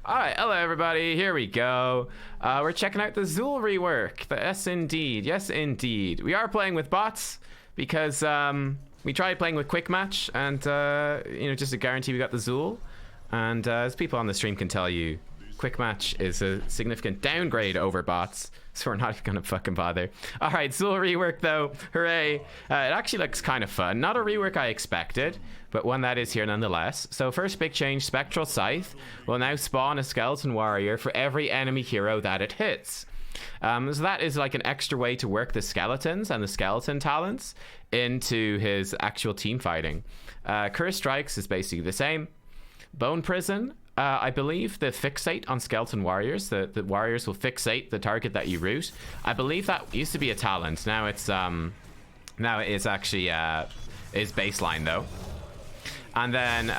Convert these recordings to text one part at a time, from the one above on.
Alright, hello everybody, here we go. We're checking out the Xul rework. Yes indeed, yes indeed. We are playing with bots because we tried playing with quick match and you know, just to guarantee we got the Xul. And as people on the stream can tell you, quick match is a significant downgrade over bots, so we're not even gonna fucking bother. Alright, Xul rework though, hooray. It actually looks kind of fun. Not a rework I expected, but one that is here nonetheless. So first big change, Spectral Scythe will now spawn a skeleton warrior for every enemy hero that it hits. So that is like an extra way to work the skeletons and the skeleton talents into his actual team fighting. Curse Strikes is basically the same. Bone Prison, I believe the fixate on skeleton warriors, the warriors will fixate the target that you root. I believe that used to be a talent. Now it's now it is actually is baseline though. And then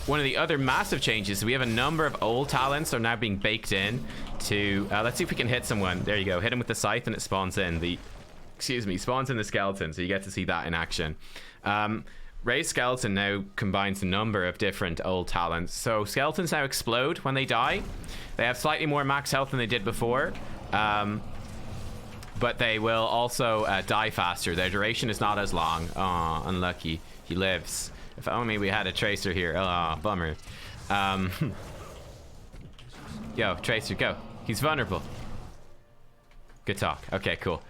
one of the other massive changes, we have a number of old talents are now being baked in to let's see if we can hit someone. There you go, hit him with the scythe and it spawns in the spawns in the skeleton, so you get to see that in action. Ray's skeleton now combines a number of different old talents. So skeletons now explode when they die. They have slightly more max health than they did before, but they will also die faster. Their duration is not as long. Aw, unlucky. He lives. If only we had a Tracer here. Oh, bummer. Yo, Tracer, go. He's vulnerable. Good talk. Okay, cool.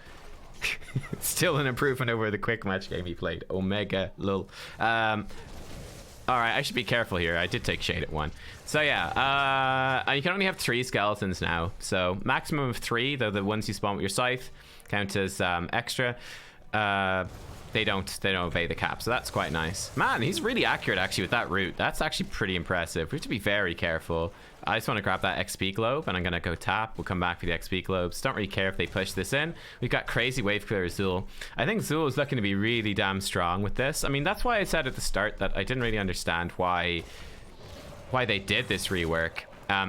Still an improvement over the quick match game he played. Omega, lol. Alright, I should be careful here. I did take shade at one. So yeah, and you can only have 3 skeletons now. So maximum of 3, though the ones you spawn with your scythe count as extra. They don't obey the cap, so that's quite nice. Man, he's really accurate actually with that root. That's actually pretty impressive. We have to be very careful. I just want to grab that XP globe and I'm gonna go tap. We'll come back for the XP globes. Don't really care if they push this in. We've got crazy wave clear Xul. I think Xul is looking to be really damn strong with this. I mean, that's why I said at the start that I didn't really understand why they did this rework.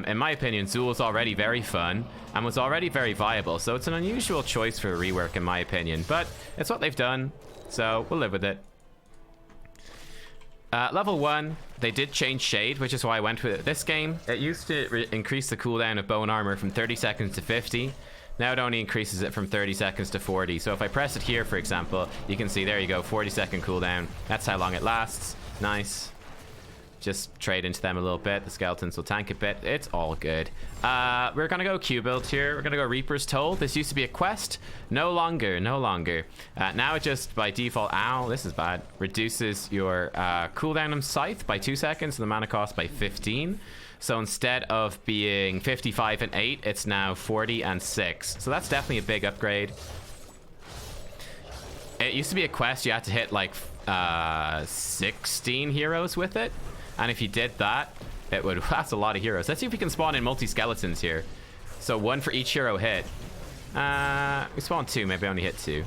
In my opinion, Xul is already very fun and was already very viable, so it's an unusual choice for a rework in my opinion, but it's what they've done. So we'll live with it. Level 1, they did change shade, which is why I went with it this game. It used to increase the cooldown of bone armor from 30 seconds to 50. Now it only increases it from 30 seconds to 40. So if I press it here, for example, you can see, there you go, 40-second cooldown. That's how long it lasts. Nice. Just trade into them a little bit. The skeletons will tank a bit. It's all good. We're gonna go Q build here. We're gonna go Reaper's Toll. This used to be a quest. No longer. Now it just by default, ow, this is bad, reduces your cooldown of Scythe by 2 seconds and the mana cost by 15. So instead of being 55 and 8, it's now 40 and 6. So that's definitely a big upgrade. It used to be a quest you had to hit like 16 heroes with it. And if you did that, it would, that's a lot of heroes. Let's see if we can spawn in multi-skeletons here. So 1 for each hero hit. We spawned 2, maybe I only hit 2.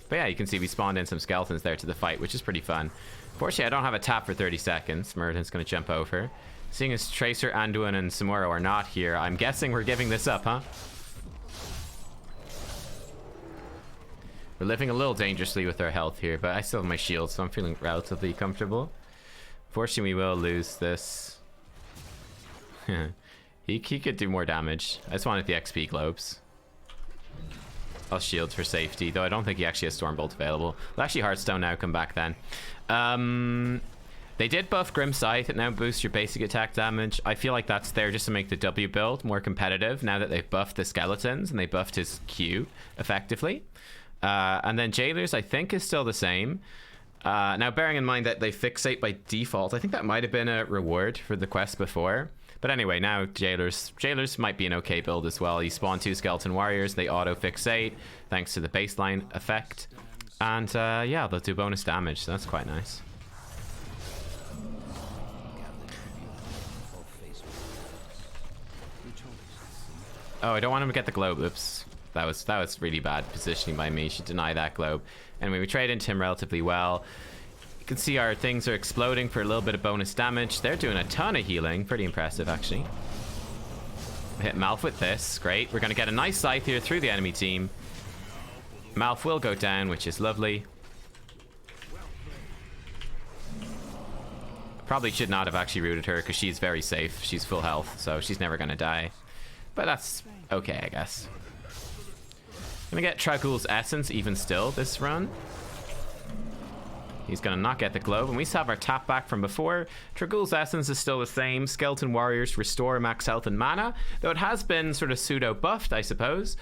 But yeah, you can see we spawned in some skeletons there to the fight, which is pretty fun. Fortunately, I don't have a tap for 30 seconds. Merton's gonna jump over. Seeing as Tracer, Anduin, and Samuro are not here, I'm guessing we're giving this up, huh? We're living a little dangerously with our health here, but I still have my shield, so I'm feeling relatively comfortable. Fortunately, we will lose this. he could do more damage. I just wanted the XP globes. I'll shield for safety, though I don't think he actually has Stormbolt available. Well, actually, Hearthstone now come back then. They did buff Grim Scythe. It now boosts your basic attack damage. I feel like that's there just to make the W build more competitive now that they've buffed the skeletons and they buffed his Q effectively. And then Jailers, I think, is still the same. Now, bearing in mind that they fixate by default, I think that might have been a reward for the quest before. But anyway, now Jailers might be an okay build as well. You spawn 2 skeleton warriors, they auto-fixate thanks to the baseline effect. And yeah, they'll do bonus damage, so that's quite nice. Oh, I don't want him to get the globe. Oops. That was really bad positioning by me. Should deny that globe. Anyway, we trade into him relatively well. You can see our things are exploding for a little bit of bonus damage. They're doing a ton of healing. Pretty impressive, actually. We hit Malf with this. Great. We're going to get a nice scythe here through the enemy team. Malf will go down, which is lovely. Probably should not have actually rooted her because she's very safe. She's full health, so she's never going to die. But that's okay, I guess. Gonna get Tragul's Essence even still this run. He's gonna not get the globe, and we still have our tap back from before. Tragul's Essence is still the same. Skeleton Warriors restore max health and mana, though it has been sort of pseudo buffed, I suppose.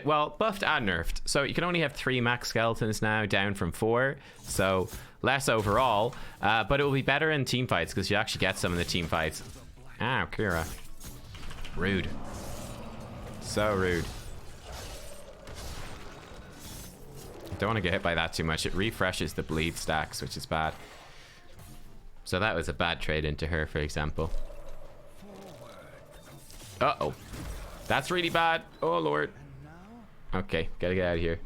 Well, buffed and nerfed. So you can only have 3 max skeletons now, down from 4. So less overall, but it will be better in team fights because you actually get some in the team fights. Ow, Kira. Rude. So rude. Don't want to get hit by that too much. It refreshes the bleed stacks, which is bad. So that was a bad trade into her, for example. Uh-oh. That's really bad. Oh, Lord. Okay, gotta get out of here.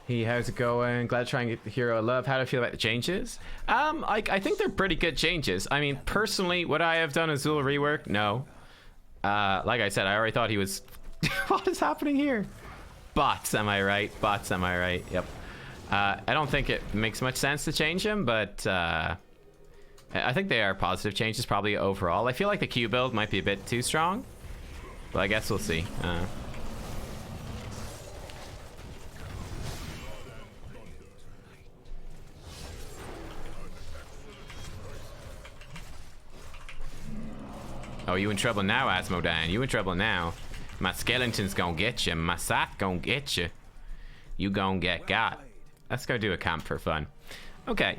Hey, how's it going? Glad to try and get the hero I love. How do I feel about the changes? I think they're pretty good changes. I mean, personally, would I have done a Xul rework? No. Like I said, I already thought he was... What is happening here? Bots, am I right? Bots, am I right? Yep. I don't think it makes much sense to change him, but I think they are positive changes probably overall. I feel like the Q build might be a bit too strong, but I guess we'll see. Oh, you in trouble now, Asmodan. You in trouble now. My skeleton's gonna get you. My scythe gonna get you. You gonna get got. Let's go do a camp for fun. Okay.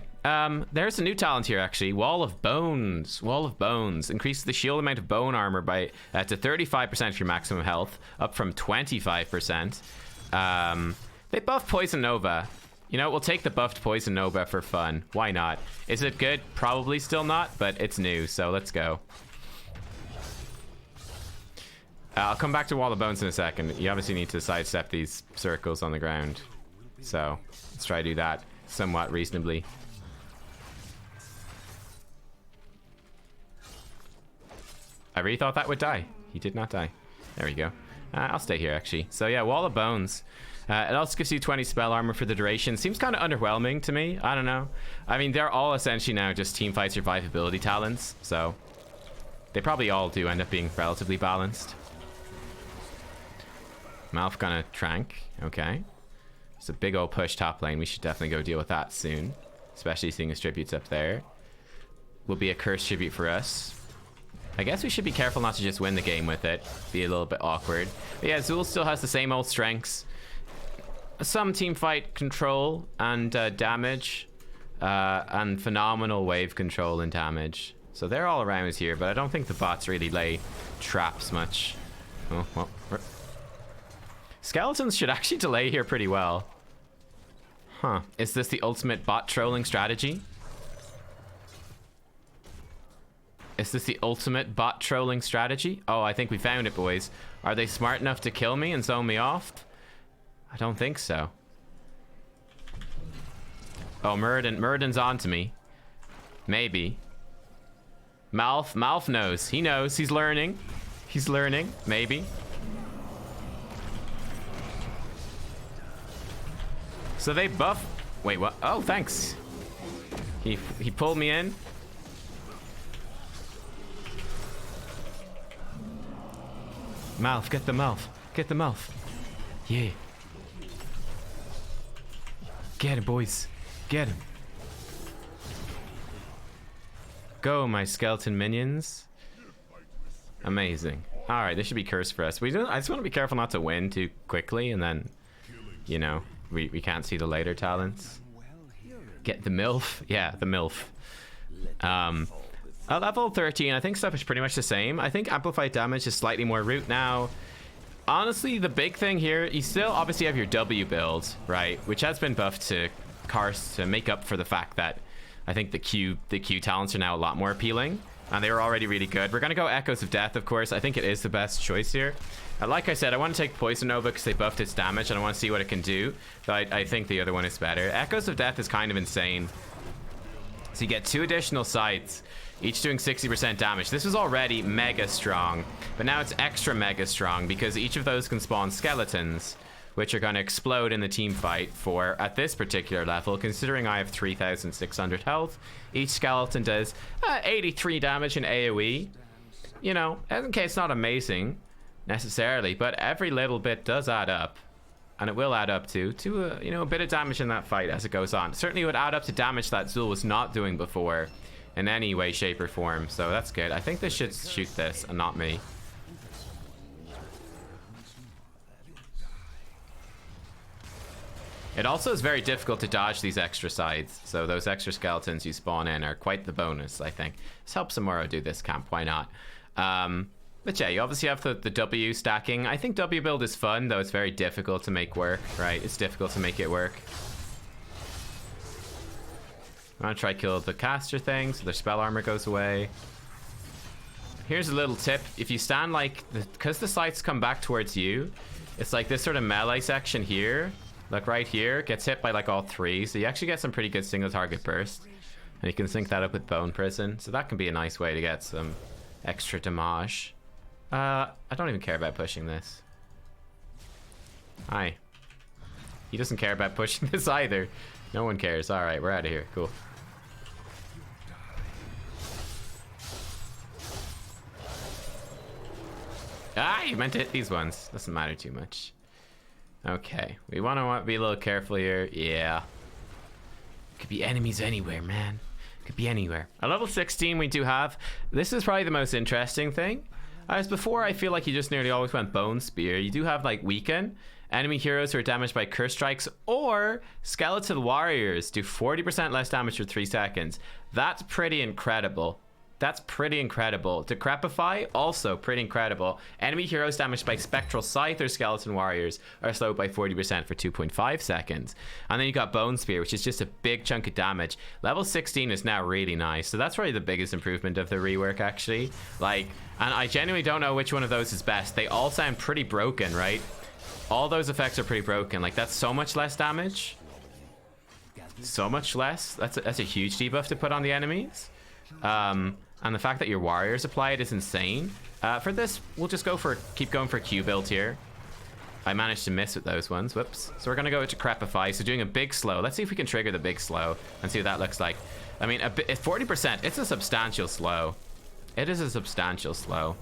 There's a new talent here, actually. Wall of Bones. Wall of Bones. Increases the shield amount of bone armor by to 35% of your maximum health, up from 25%. They buffed Poison Nova. You know, we'll take the buffed Poison Nova for fun. Why not? Is it good? Probably still not, but it's new, so let's go. I'll come back to Wall of Bones in a second. You obviously need to sidestep these circles on the ground. So, let's try to do that somewhat reasonably. I really thought that would die. He did not die. There we go. I'll stay here, actually. So yeah, Wall of Bones. It also gives you 20 spell armor for the duration. Seems kind of underwhelming to me. I don't know. I mean, they're all essentially now just teamfight survivability talents. So, they probably all do end up being relatively balanced. Malf gonna trank. Okay. It's a big old push top lane. We should definitely go deal with that soon. Especially seeing his tributes up there. Will be a cursed tribute for us. I guess we should be careful not to just win the game with it. Be a little bit awkward. But yeah, Xul still has the same old strengths. Some team fight control and damage. And phenomenal wave control and damage. So they're all around us here, but I don't think the bots really lay traps much. Oh, well. Skeletons should actually delay here pretty well. Huh. Is this the ultimate bot trolling strategy? Is this the ultimate bot trolling strategy? Oh, I think we found it, boys. Are they smart enough to kill me and zone me off? I don't think so. Oh, Muradin's on to me. Maybe. Malf knows. He knows. He's learning. He's learning. Maybe. So they buff... Wait, what? Oh, thanks. He pulled me in. Malf, get the Malf. Get the Malf. Yeah. Get him, boys. Get him. Go, my skeleton minions. Amazing. Alright, this should be cursed for us. I just want to be careful not to win too quickly, and then, you know, we can't see the later talents. Get the MILF. Yeah, the MILF. At level 13, I think stuff is pretty much the same. I think amplified damage is slightly more root now. Honestly, the big thing here, you still obviously have your W build, right? Which has been buffed to Karst to make up for the fact that I think the Q talents are now a lot more appealing. And they were already really good. We're going to go Echoes of Death, of course. I think it is the best choice here. Like I said, I want to take Poison Nova because they buffed its damage and I want to see what it can do. But I think the other one is better. Echoes of Death is kind of insane. So you get 2 additional sights, each doing 60% damage. This was already mega strong, but now it's extra mega strong because each of those can spawn skeletons, which are going to explode in the team fight for, at this particular level, considering I have 3,600 health. Each skeleton does 83 damage in AoE. You know, okay, it's not amazing necessarily, but every little bit does add up. And it will add up to you know, a bit of damage in that fight as it goes on. Certainly would add up to damage that Xul was not doing before in any way, shape, or form. So that's good. I think this should shoot this and not me. It also is very difficult to dodge these extra sides. So those extra skeletons you spawn in are quite the bonus, I think. Let's help Samuro do this camp. Why not? But yeah, you obviously have the W stacking. I think W build is fun, though it's very difficult to make work, right? It's difficult to make it work. I'm gonna try kill the caster thing so their spell armor goes away. Here's a little tip. If you stand like, because the scythes come back towards you, it's like this sort of melee section here, like right here, gets hit by like all three. So you actually get some pretty good single target burst. And you can sync that up with Bone Prison. So that can be a nice way to get some extra damage. I don't even care about pushing this. Hi. He doesn't care about pushing this either. No one cares. Alright, we're out of here. Cool. Ah, you meant to hit these ones. Doesn't matter too much. Okay. We want to be a little careful here. Yeah. Could be enemies anywhere, man. Could be anywhere. At level 16 we do have. This is probably the most interesting thing. As before, I feel like you just nearly always went Bone Spear. You do have like Weaken. Enemy heroes who are damaged by Curse Strikes or Skeletal Warriors do 40% less damage for 3 seconds. That's pretty incredible. That's pretty incredible. Decrepify, also pretty incredible. Enemy heroes damaged by Spectral Scythe or Skeleton Warriors are slowed by 40% for 2.5 seconds. And then you got Bone Spear, which is just a big chunk of damage. Level 16 is now really nice. So that's probably the biggest improvement of the rework, actually. Like, and I genuinely don't know which one of those is best. They all sound pretty broken, right? All those effects are pretty broken. Like, that's so much less damage. So much less. That's a huge debuff to put on the enemies. And the fact that your warriors apply it is insane. For this, we'll just keep going for Q build here. I managed to miss with those ones. Whoops. So we're going to go to Decrepify. So doing a big slow. Let's see if we can trigger the big slow and see what that looks like. I mean, 40%. It's a substantial slow. It is a substantial slow.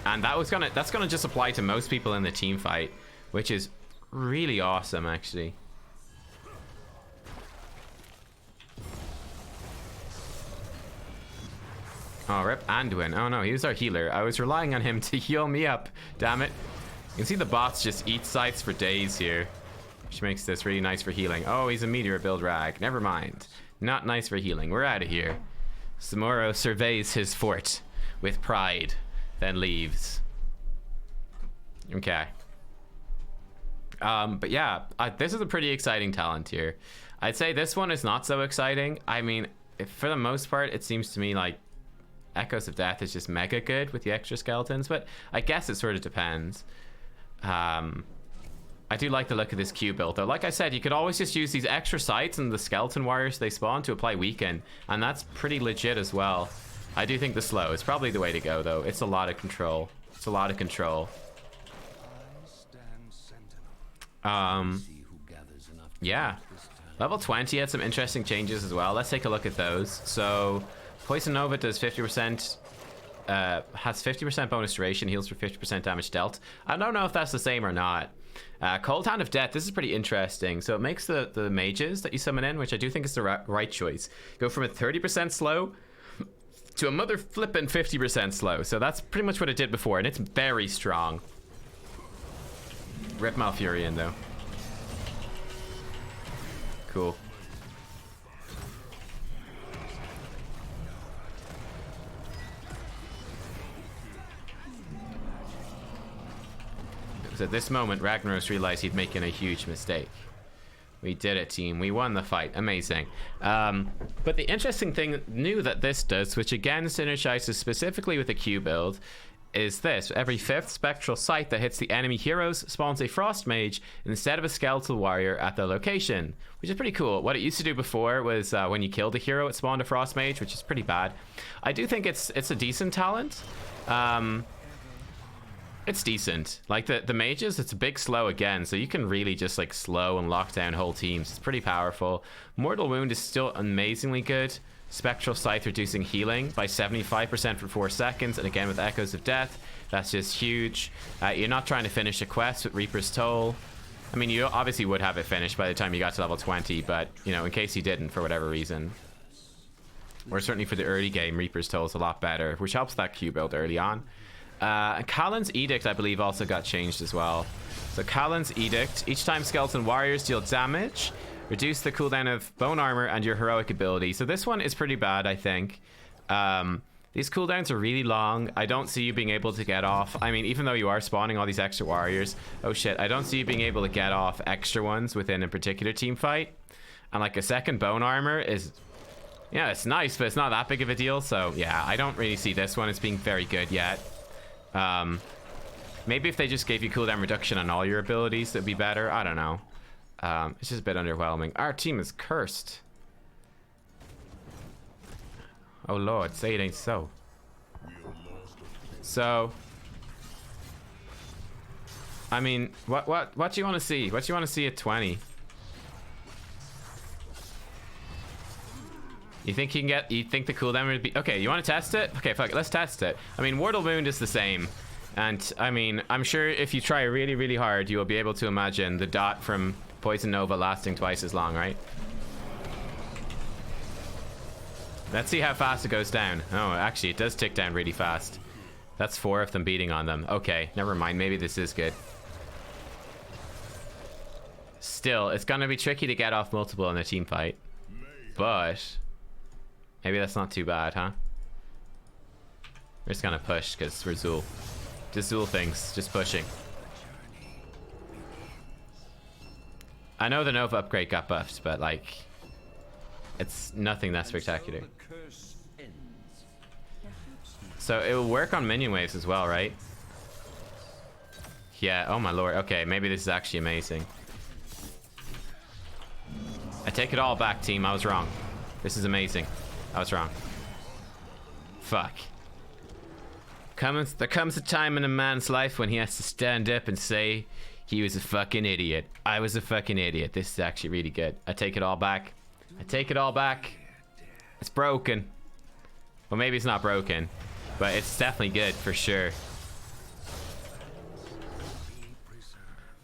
And that's gonna just apply to most people in the team fight, which is really awesome, actually. Oh, rip Anduin. Oh no, he was our healer. I was relying on him to heal me up. Damn it. You can see the bots just eat scythes for days here, which makes this really nice for healing. Oh, he's a meteor build rag. Never mind. Not nice for healing. We're out of here. Samuro surveys his fort with pride, then leaves. Okay. But yeah, this is a pretty exciting talent here. I'd say this one is not so exciting. I mean, for the most part, it seems to me like Echoes of Death is just mega good with the extra skeletons, but I guess it sort of depends. I do like the look of this Q build, though. Like I said, you could always just use these extra sites and the skeleton warriors they spawn to apply Weaken, and that's pretty legit as well. I do think the slow is probably the way to go, though. It's a lot of control. It's a lot of control. Yeah. Level 20 had some interesting changes as well. Let's take a look at those. So, Poison Nova does 50%, has 50% bonus duration, heals for 50% damage dealt. I don't know if that's the same or not. Cold Hand of Death, this is pretty interesting. So it makes the mages that you summon in, which I do think is the right choice, go from a 30% slow to a mother flippin' 50% slow. So that's pretty much what it did before, and it's very strong. Rip Malfurion, though. Cool. At this moment, Ragnaros realized he'd making a huge mistake. We did it, team. We won the fight. Amazing. But the interesting thing new that this does, which again synergizes specifically with the Q build, is this. Every 5th Spectral Scythe that hits the enemy heroes spawns a Frost Mage instead of a Skeletal Warrior at their location, which is pretty cool. What it used to do before was when you killed a hero, it spawned a Frost Mage, which is pretty bad. I do think it's a decent talent. It's decent. Like the mages, it's a big slow again, so you can really just like slow and lock down whole teams. It's pretty powerful. Mortal Wound is still amazingly good. Spectral Scythe reducing healing by 75% for 4 seconds, and again with Echoes of Death, that's just huge. You're not trying to finish a quest with Reaper's Toll. I mean, you obviously would have it finished by the time you got to level 20, but, you know, in case you didn't for whatever reason. Or certainly for the early game, Reaper's Toll is a lot better, which helps that Q build early on. Callan's Edict, I believe, also got changed as well. So Callan's Edict, each time skeleton warriors deal damage, reduce the cooldown of bone armor and your heroic ability. So this one is pretty bad, I think. These cooldowns are really long. I don't see you being able to get off. I mean, even though you are spawning all these extra warriors, oh shit, I don't see you being able to get off extra ones within a particular team fight. And like a second bone armor is, yeah, it's nice, but it's not that big of a deal. So yeah, I don't really see this one as being very good yet. Maybe if they just gave you cooldown reduction on all your abilities, that'd be better. I don't know. It's just a bit underwhelming. Our team is cursed. Oh lord, say it ain't so. So, I mean, what do you want to see? What do you want to see at 20? You think you can get? You think the cooldown would be okay? You want to test it? Okay, fuck it, let's test it. I mean, Mortal Wound is the same, and I mean, I'm sure if you try really, really hard, you will be able to imagine the dot from Poison Nova lasting twice as long, right? Let's see how fast it goes down. Oh, actually, it does tick down really fast. That's 4 of them beating on them. Okay, never mind. Maybe this is good. Still, it's gonna be tricky to get off multiple in a team fight, but maybe that's not too bad, huh? We're just gonna push because we're Xul. Just Xul things, just pushing. I know the Nova upgrade got buffed, but like, it's nothing that spectacular. So it will work on minion waves as well, right? Yeah, oh my lord. Okay, maybe this is actually amazing. I take it all back, team. I was wrong. This is amazing. I was wrong. Fuck. There comes a time in a man's life when he has to stand up and say he was a fucking idiot. I was a fucking idiot. This is actually really good. I take it all back. I take it all back. It's broken. Well, maybe it's not broken, but it's definitely good for sure.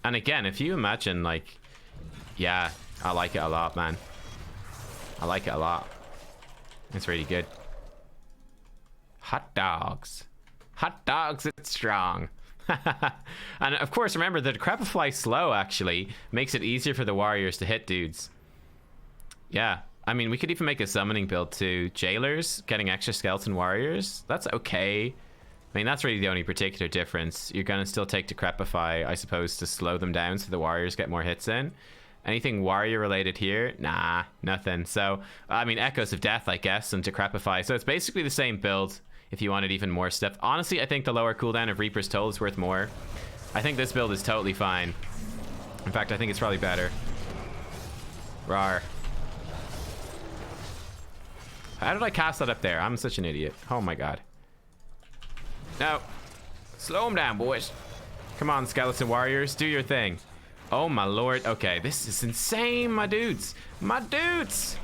And again, if you imagine, like, yeah, I like it a lot, man. I like it a lot. It's really good. Hot dogs. Hot dogs, it's strong. And of course, remember, the Decrepify slow actually makes it easier for the warriors to hit dudes. Yeah, I mean, we could even make a summoning build to jailers, getting extra skeleton warriors. That's okay. I mean, that's really the only particular difference. You're gonna still take Decrepify, I suppose, to slow them down so the warriors get more hits in. Anything warrior related here? Nah, nothing. So, I mean, Echoes of Death, I guess, and Decrepify. So it's basically the same build if you wanted even more stuff. Honestly, I think the lower cooldown of Reaper's Toll is worth more. I think this build is totally fine. In fact, I think it's probably better. Rawr. How did I cast that up there? I'm such an idiot. Oh my god. No. Slow him down, boys. Come on, skeleton warriors. Do your thing. Oh my lord. Okay, this is insane, my dudes. My dudes.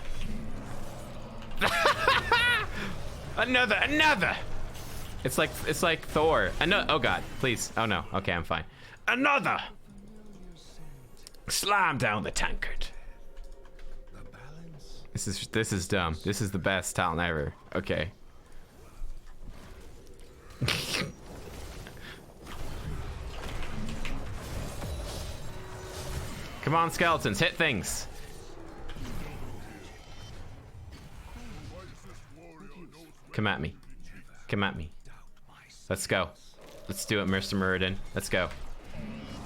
Another. It's like Thor. Oh god, please. Oh no. Okay, I'm fine. Another. Slam down the tankard. This is dumb. This is the best talent ever. Okay. Come on, skeletons, hit things. Come at me. Come at me. Let's go. Let's do it, Mr. Muradin. Let's go.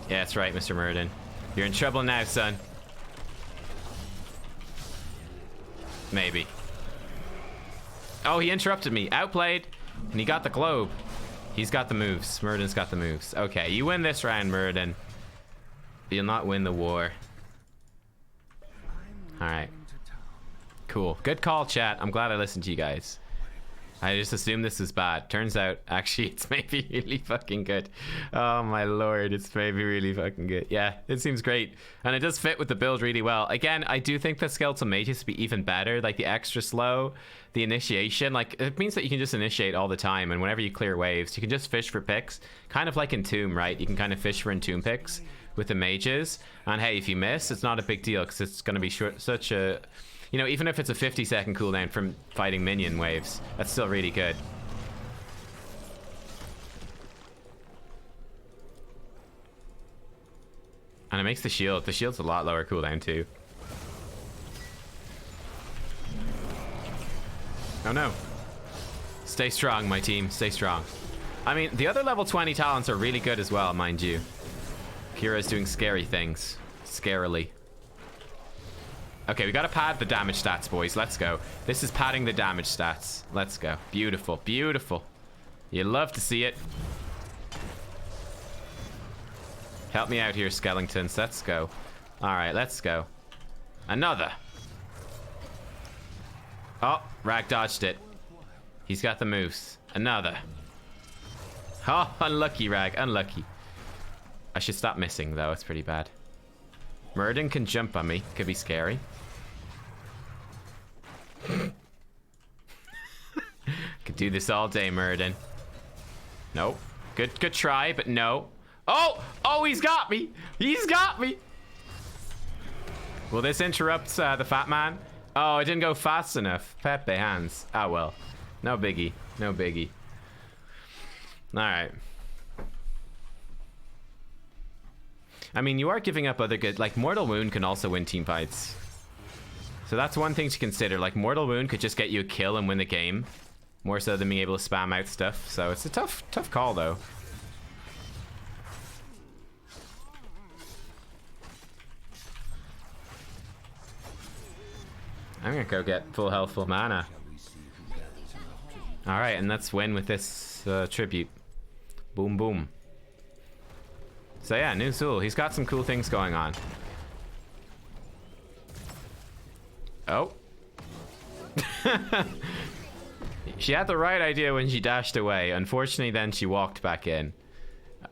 Yeah, that's right, Mr. Muradin. You're in trouble now, son. Maybe. Oh, he interrupted me. Outplayed. And he got the globe. He's got the moves. Muradin's got the moves. Okay, you win this round, Muradin. You'll not win the war. Alright. Cool. Good call, chat. I'm glad I listened to you guys. I just assumed this was bad. Turns out, actually, it's maybe really fucking good. Oh my lord, it's maybe really fucking good. Yeah, it seems great. And it does fit with the build really well. Again, I do think the Skeletal Mages be even better. Like, the extra slow, the initiation. Like, it means that you can just initiate all the time. And whenever you clear waves, you can just fish for picks. Kind of like in Tomb, right? You can kind of fish for Entomb picks with the mages. And hey, if you miss, it's not a big deal because it's going to be such a... You know, even if it's a 50-second cooldown from fighting minion waves, that's still really good. And it makes the shield's a lot lower cooldown too. Oh no. Stay strong, my team, stay strong. I mean, the other level 20 talents are really good as well, mind you. Kira's doing scary things. Scarily. Okay, we gotta pad the damage stats, boys. Let's go. This is padding the damage stats. Let's go. Beautiful, beautiful. You love to see it. Help me out here, skeletons. Let's go. Alright, let's go. Another. Oh, Rag dodged it. He's got the moves. Another. Oh, unlucky, Rag. Unlucky. I should stop missing, though. It's pretty bad. Murden can jump on me. Could be scary. Could do this all day, Murden. Nope. Good try, but no. Oh! Oh, he's got me! He's got me! Will this interrupt the fat man? Oh, it didn't go fast enough. Pepe hands. Ah, well. No biggie. No biggie. Alright. I mean, you are giving up other good... Like, Mortal Wound can also win team fights. So that's one thing to consider. Like, Mortal Wound could just get you a kill and win the game. More so than being able to spam out stuff. So it's a tough call, though. I'm gonna go get full health, full mana. Alright, and let's win with this tribute. Boom, boom. So yeah, new Xul. He's got some cool things going on. Oh. She had the right idea when she dashed away. Unfortunately, then she walked back in.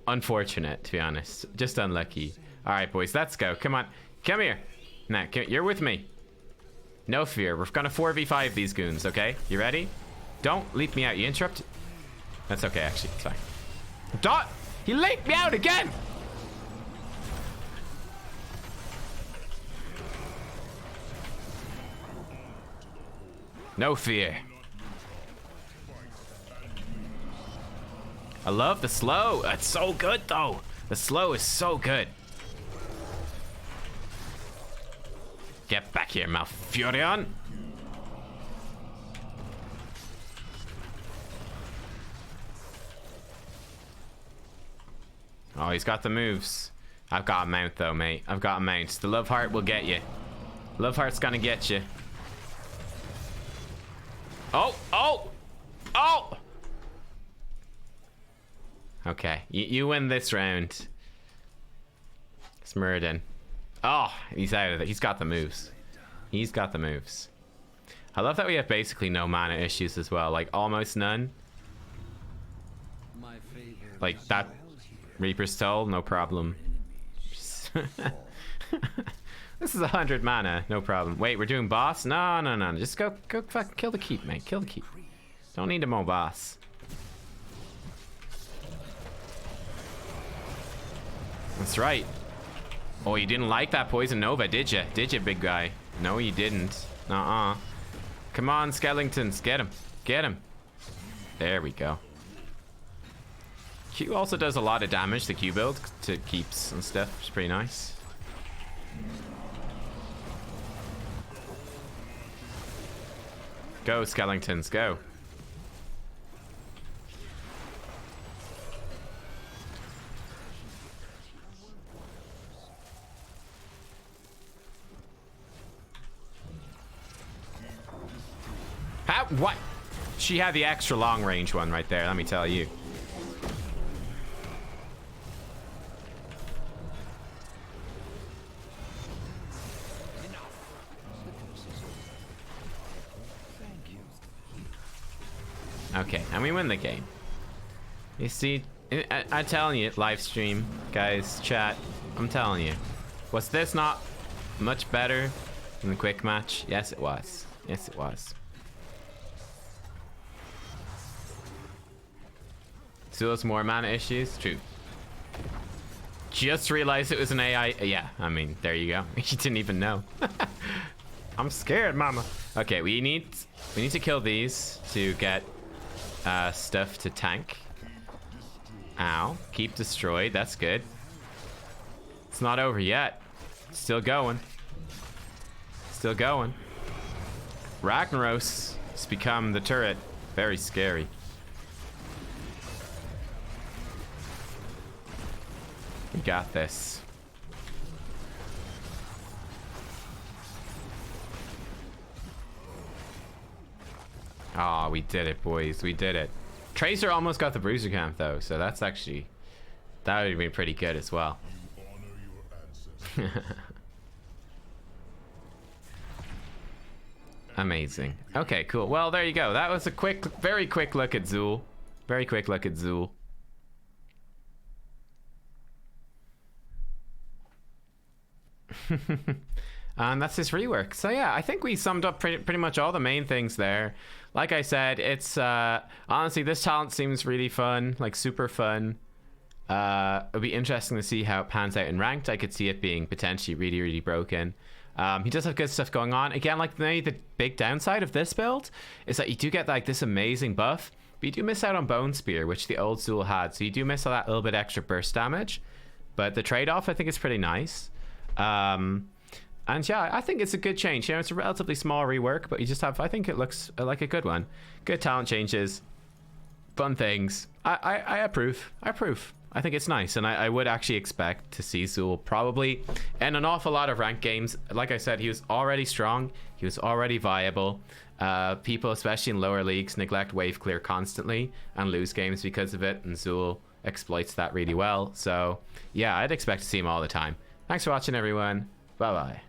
Unfortunate, to be honest. Just unlucky. Alright, boys, let's go. Come on. Come here. Nah, you're with me. No fear. We're gonna 4v5 these goons, okay? You ready? Don't leap me out. You interrupt. That's okay, actually. It's fine. Dot! He leaped me out again! No fear. I love the slow. It's so good, though. The slow is so good. Get back here, Malfurion. Oh, he's got the moves. I've got a mount, though, mate. I've got a mount. The love heart will get you. Love heart's gonna get you. Oh, oh, oh! Okay, you win this round. Smurden. Oh, he's out of it. He's got the moves. He's got the moves. I love that we have basically no mana issues as well. Like, almost none. Like, that Reaper's Toll, no problem. This is 100 mana, no problem. Wait, we're doing boss? No, no, no. Just go fucking kill the keep, mate. Kill the keep. Don't need a mo boss. That's right. Oh, you didn't like that Poison Nova, did you? Did you, big guy? No, you didn't. Uh-uh. Come on, skeletons. Get him. Get him. There we go. Q also does a lot of damage, the Q build, to keeps and stuff. It's pretty nice. Go, skeletons, go. How? What? She had the extra long range one right there, let me tell you. Okay, and we win the game. You see, I'm telling you, live stream, guys, chat, I'm telling you. Was this not much better than the quick match? Yes, it was. Yes, it was. Still has more mana issues? True. Just realized it was an AI. Yeah, I mean, there you go. You didn't even know. I'm scared, mama. Okay, we need to kill these to get stuff to tank. Ow. Keep destroyed. That's good. It's not over yet. Still going. Still going. Ragnaros has become the turret. Very scary. We got this. Oh, we did it, boys. We did it. Tracer almost got the bruiser camp, though, so that's actually... That would have been pretty good as well. Amazing. Okay, cool. Well, there you go. That was a quick, very quick look at Xul. Very quick look at Xul. And that's his rework. So yeah, I think we summed up pretty much all the main things there. Like I said, it's honestly, this talent seems really fun, like super fun. It'll be interesting to see how it pans out in ranked. I could see it being potentially really broken. He does have good stuff going on. Again, like maybe the big downside of this build is that you do get like this amazing buff, but you do miss out on Bone Spear, which the old Xul had. So you do miss out that little bit extra burst damage. But the trade-off, I think, is pretty nice. And yeah, I think it's a good change. You know, it's a relatively small rework, but you just have, I think it looks like a good one. Good talent changes, fun things. I approve. I approve. I think it's nice, and I would actually expect to see Xul probably in an awful lot of ranked games. Like I said, he was already strong. He was already viable. People, especially in lower leagues, neglect wave clear constantly and lose games because of it, and Xul exploits that really well. So yeah, I'd expect to see him all the time. Thanks for watching, everyone. Bye-bye.